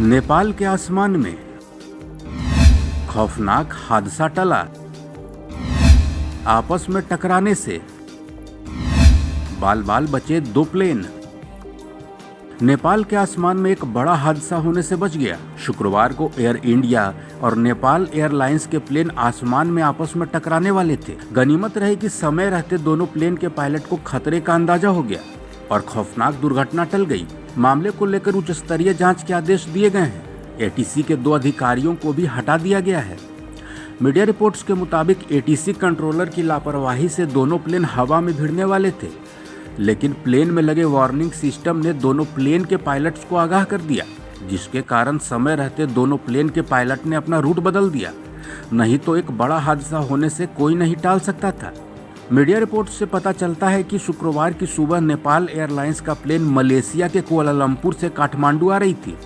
नेपाल के आसमान में खौफनाक हादसा टला। आपस में टकराने से बाल बाल बचे 2 प्लेन। नेपाल के आसमान में एक बड़ा हादसा होने से बच गया। शुक्रवार को एयर इंडिया और नेपाल एयरलाइंस के प्लेन आसमान में आपस में टकराने वाले थे। गनीमत रहे कि समय रहते दोनों प्लेन के पायलट को खतरे का अंदाजा हो गया और खौफनाक दुर्घटना टल गई। मामले को लेकर उच्च स्तरीय जांच के आदेश दिए गए हैं। एटीसी के 2 अधिकारियों को भी हटा दिया गया है। मीडिया रिपोर्ट्स के मुताबिक एटीसी कंट्रोलर की लापरवाही से दोनों प्लेन हवा में भिड़ने वाले थे, लेकिन प्लेन में लगे वार्निंग सिस्टम ने दोनों प्लेन के पायलट्स को आगाह कर दिया, जिसके कारण समय रहते दोनों प्लेन के पायलट ने अपना रूट बदल दिया। नहीं तो एक बड़ा हादसा होने से कोई नहीं टाल सकता था। मीडिया रिपोर्ट से पता चलता है कि शुक्रवार की सुबह नेपाल एयरलाइंस का प्लेन मलेशिया के कुआलालंपुर से काठमांडू आ रही थी।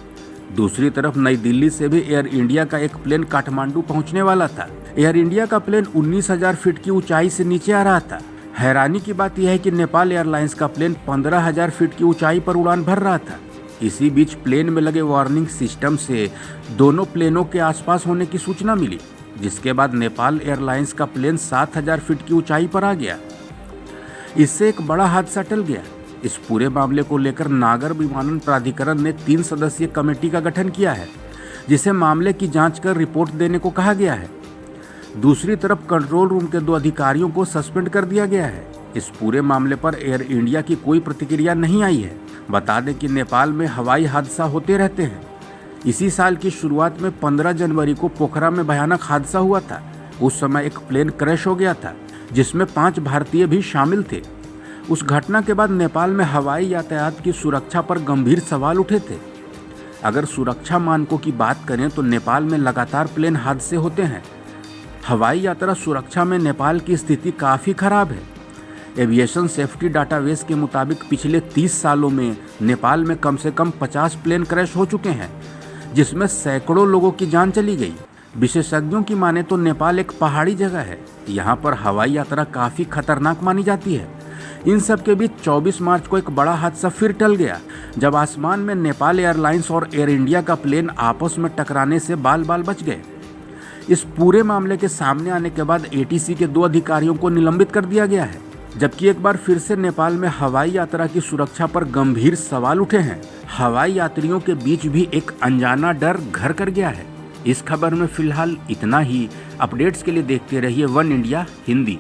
दूसरी तरफ नई दिल्ली से भी एयर इंडिया का एक प्लेन काठमांडू पहुंचने वाला था। एयर इंडिया का प्लेन 19,000 फीट की ऊंचाई से नीचे आ रहा था। हैरानी की बात यह है कि नेपाल एयरलाइंस का प्लेन 15,000 फीट की ऊंचाई पर उड़ान भर रहा था। इसी बीच प्लेन में लगे वार्निंग सिस्टम से दोनों प्लेनों के आसपास होने की सूचना मिली, जिसके बाद नेपाल एयरलाइंस का प्लेन 7,000 फीट की ऊंचाई पर आ गया। इससे एक बड़ा हादसा टल गया। इस पूरे मामले को लेकर नागर विमानन प्राधिकरण ने 3 सदस्यीय कमेटी का गठन किया है, जिसे मामले की जांच कर रिपोर्ट देने को कहा गया है। दूसरी तरफ कंट्रोल रूम के 2 अधिकारियों को सस्पेंड कर दिया गया है। इस पूरे मामले पर एयर इंडिया की कोई प्रतिक्रिया नहीं आई है। बता दें कि नेपाल में हवाई हादसा होते रहते हैं। इसी साल की शुरुआत में 15 जनवरी को पोखरा में भयानक हादसा हुआ था। उस समय एक प्लेन क्रैश हो गया था, जिसमें 5 भारतीय भी शामिल थे। उस घटना के बाद नेपाल में हवाई यातायात की सुरक्षा पर गंभीर सवाल उठे थे। अगर सुरक्षा मानकों की बात करें तो नेपाल में लगातार प्लेन हादसे होते हैं। हवाई यात्रा सुरक्षा में नेपाल की स्थिति काफ़ी खराब है। एविएशन सेफ्टी डाटाबेस के मुताबिक पिछले 30 सालों में नेपाल में कम से कम 50 प्लेन क्रैश हो चुके हैं, जिसमें सैकड़ों लोगों की जान चली गई। विशेषज्ञों की माने तो नेपाल एक पहाड़ी जगह है। यहाँ पर हवाई यात्रा काफ़ी खतरनाक मानी जाती है। इन सब के बीच 24 मार्च को एक बड़ा हादसा फिर टल गया, जब आसमान में नेपाल एयरलाइंस और एयर इंडिया का प्लेन आपस में टकराने से बाल बाल बच गए। इस पूरे मामले के सामने आने के बाद एटीसी के 2 अधिकारियों को निलंबित कर दिया गया है, जबकि एक बार फिर से नेपाल में हवाई यात्रा की सुरक्षा पर गंभीर सवाल उठे हैं। हवाई यात्रियों के बीच भी एक अनजाना डर घर कर गया है। इस खबर में फिलहाल इतना ही। अपडेट्स के लिए देखते रहिए वन इंडिया हिंदी।